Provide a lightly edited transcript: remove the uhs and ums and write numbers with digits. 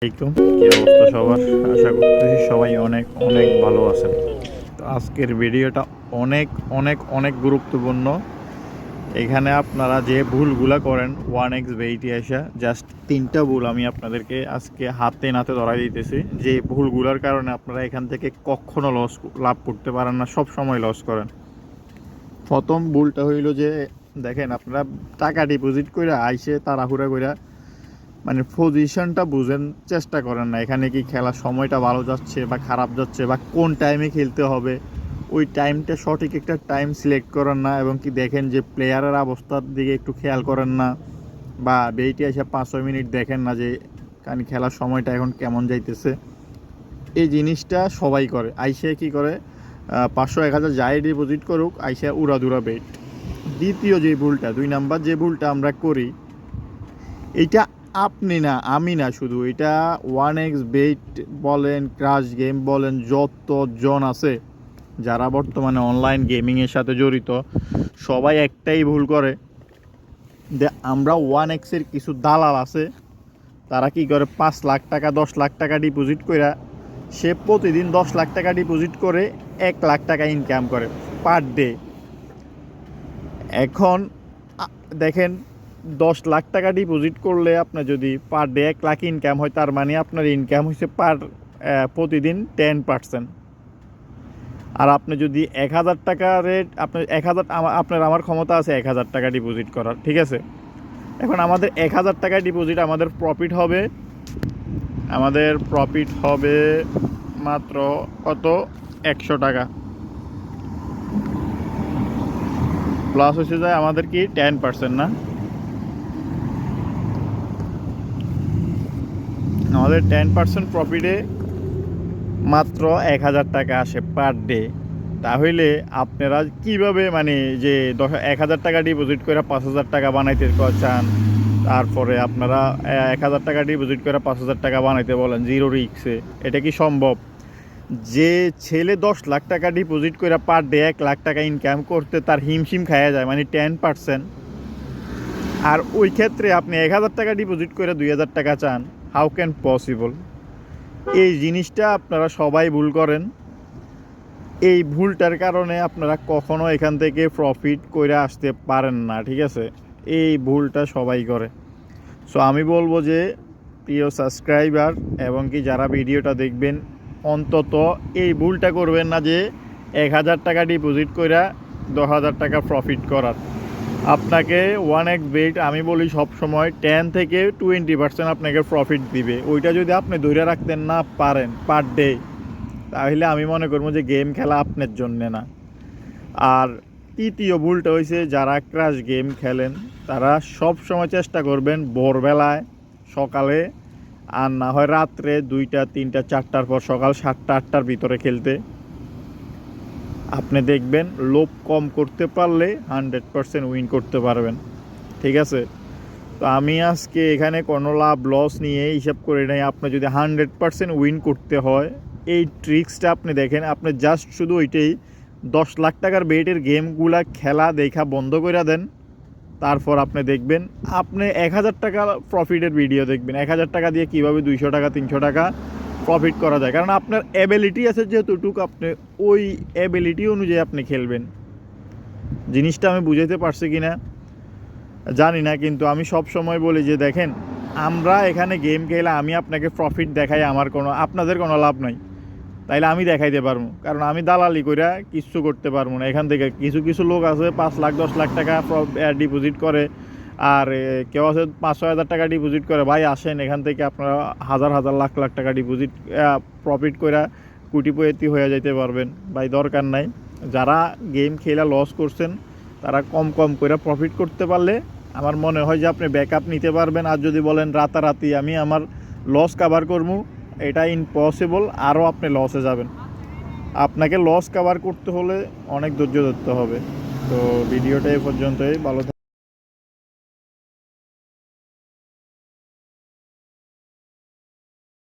আসসালামাইকুম, কি অবস্থা সবার? আশা করতেছি সবাই অনেক অনেক ভালো আছেন। তো আজকের ভিডিওটা অনেক অনেক অনেক গুরুত্বপূর্ণ। এখানে আপনারা যে ভুলগুলা করেন 1xBet আসা জাস্ট 3টা ভুল আমি আপনাদেরকে আজকে হাতে নাতে ধরাই দিতেছি, যে ভুলগুলোর কারণে আপনারা এখান থেকে কখনো লাভ করতে পারেন না, সব সময় লস করেন। প্রথম ভুলটা হইল যে দেখেন, আপনারা টাকা ডিপোজিট করে আইসে তাড়াহুড়া করে মানে পজিশনটা বুঝেন চেষ্টা করেন না, এখানে কি খেলার সময়টা ভালো যাচ্ছে বা খারাপ যাচ্ছে বা কোন টাইমে খেলতে হবে, ওই টাইমটা সঠিক একটা টাইম সিলেক্ট করেন না, এবং কি দেখেন যে প্লেয়ারের অবস্থার দিকে একটু খেয়াল করেন না, বা বেইটে এসে 5-6 মিনিট দেখেন না যে কারণ খেলার সময়টা এখন কেমন যাইতেছে। এই জিনিসটা সবাই করে, আইসে কি করে 500-1000 যাই ডিপোজিট করুক, আইসে উড়াদুরা বেট। দ্বিতীয় যে ভুলটা, 2 নাম্বার যে ভুলটা আমরা করি, এইটা আপনি না আমি না, শুধু এটা 1xBet বলেন, ক্রাশ গেম বলেন, যতজন আছে যারা বর্তমানে অনলাইন গেমিংয়ের সাথে জড়িত, সবাই একটাই ভুল করে যে আমরা 1xের কিছু দালাল আছে, তারা কি করে 5 লাখ টাকা 10 লাখ টাকা ডিপোজিট করে, সে প্রতিদিন 10 লাখ টাকা ডিপোজিট করে 1 লাখ টাকা ইনকাম করে পার ডে। এখন দেখেন, 10 লাখ টাকা ডিপোজিট করলে আপনার যদি পার ডে 1 লাখ ইনকাম হয়, তার মানে আপনার ইনকাম হচ্ছে প্রতিদিন 10%। আর আপনি যদি 1000 টাকা রেট, আপনার 1000, আপনার আমার ক্ষমতা আছে 1000 টাকা ডিপোজিট করার, ঠিক আছে? এখন আমাদের 1000 টাকা ডিপোজিট, আমাদের প্রফিট হবে মাত্র কত, 100 টাকা। প্লাস হচ্ছে যায় আমাদের কি 10%, না? আমাদের 10% প্রফিটে মাত্র 1000 টাকা আসে পার ডে। তাহলে আপনারা কিভাবে মানে যে 1000 টাকা ডিপোজিট করে 5000 টাকা বানাইতে চান, তারপরে আপনারা 1000 টাকা ডিপোজিট করে 5000 টাকা বানাইতে বলেন জিরো রিক্সে, এটা কি সম্ভব? যে ছেলে 10 লাখ টাকা ডিপোজিট করে পার ডে 1 লাখ টাকা ইনকাম করতে তার হিমশিম খাওয়া যায়, মানে 10%। আর ওই ক্ষেত্রে আপনি 1000 টাকা ডিপোজিট করে 2000 টাকা চান, হাউ ক্যান পসিবল? এই জিনিসটা আপনারা সবাই ভুল করেন। এই ভুলটার কারণে আপনারা কখনো এখান থেকে প্রফিট করে আসতে পারেন না, ঠিক আছে? এই ভুলটা সবাই করে। সো আমি বলবো যে প্রিয় সাবস্ক্রাইবার এবং কি যারা ভিডিওটা দেখবেন, অন্তত এই ভুলটা করবেন না যে 1000 টাকা ডিপোজিট করে 10,000 টাকা প্রফিট করার। আপনাকে 1xBet আমি বলি সব সময় 10 থেকে 20% আপনাকে প্রফিট দিবে। ওইটা যদি আপনি ধরে রাখতে না পারেন পার ডে, তাহলে আমি মনে করবো যে গেম খেলা আপনার জন্যে না। আর তৃতীয় ভুলটা হয়েছে, যারা ক্রাশ গেম খেলেন তারা সব সময় চেষ্টা করবেন ভোরবেলায়, সকালে, আর না হয় রাত্রে 2টা 3টা 4টার পর, সকাল 7টা 8টার ভিতরে খেলতে। আপনি দেখবেন লোভ কম করতে পারলে 100% উইন করতে পারবেন, ঠিক আছে? তো আমি আজকে এখানে কোনো লাভ লস নিয়ে হিসাব করে নাই। আপনি যদি 100% উইন করতে হয়, এই ট্রিক্সটা আপনি দেখেন, আপনি জাস্ট শুধু ওইটাই 10 লাখ টাকার বেটের গেমগুলা খেলা দেখা বন্ধ করে দেন। তারপর আপনি দেখবেন, আপনি 1000 টাকা প্রফিটের ভিডিও দেখবেন, 1000 টাকা দিয়ে কীভাবে 200 টাকা 300 টাকা প্রফিট করা যায়। কারণ আপনার অ্যাবিলিটি আছে যেহেতুটুকু, আপনি ওই অ্যাবিলিটি অনুযায়ী আপনি খেলবেন। জিনিসটা আমি বুঝাইতে পারছি কি না জানি না, কিন্তু আমি সব সময় বলি যে দেখেন, আমরা এখানে গেম খেলে আমি আপনাকে প্রফিট দেখাই, আপনাদের কোনো লাভ নাই। তাইলে আমি দেখাইতে পারবো, কারণ আমি দালালি করে কিচ্ছু করতে পারবো না। এখান থেকে কিছু কিছু লোক আছে 5 লাখ 10 লাখ টাকা ডিপোজিট করে, আর কেউ আছে 500,000 টাকা ডিপোজিট করে। ভাই আসেন, এখান থেকে আপনারা হাজার হাজার লাখ লাখ টাকা ডিপোজিট প্রফিট করে কোটিপতি হয়ে যেতে পারবেন। ভাই দরকার নাই। যারা গেম খেলা লস করছেন, তারা কম কম করে প্রফিট করতে পারলে আমার মনে হয় যে আপনি ব্যাকআপ নিতে পারবেন। আর যদি বলেন রাতারাতি আমি আমার লস কাভার করবো, এটা ইম্পসিবল, আরও আপনি লসে যাবেন। আপনাকে লস কাভার করতে হলে অনেক ধৈর্য ধরতে হবে। তো ভিডিওটা এই পর্যন্তই, ভালো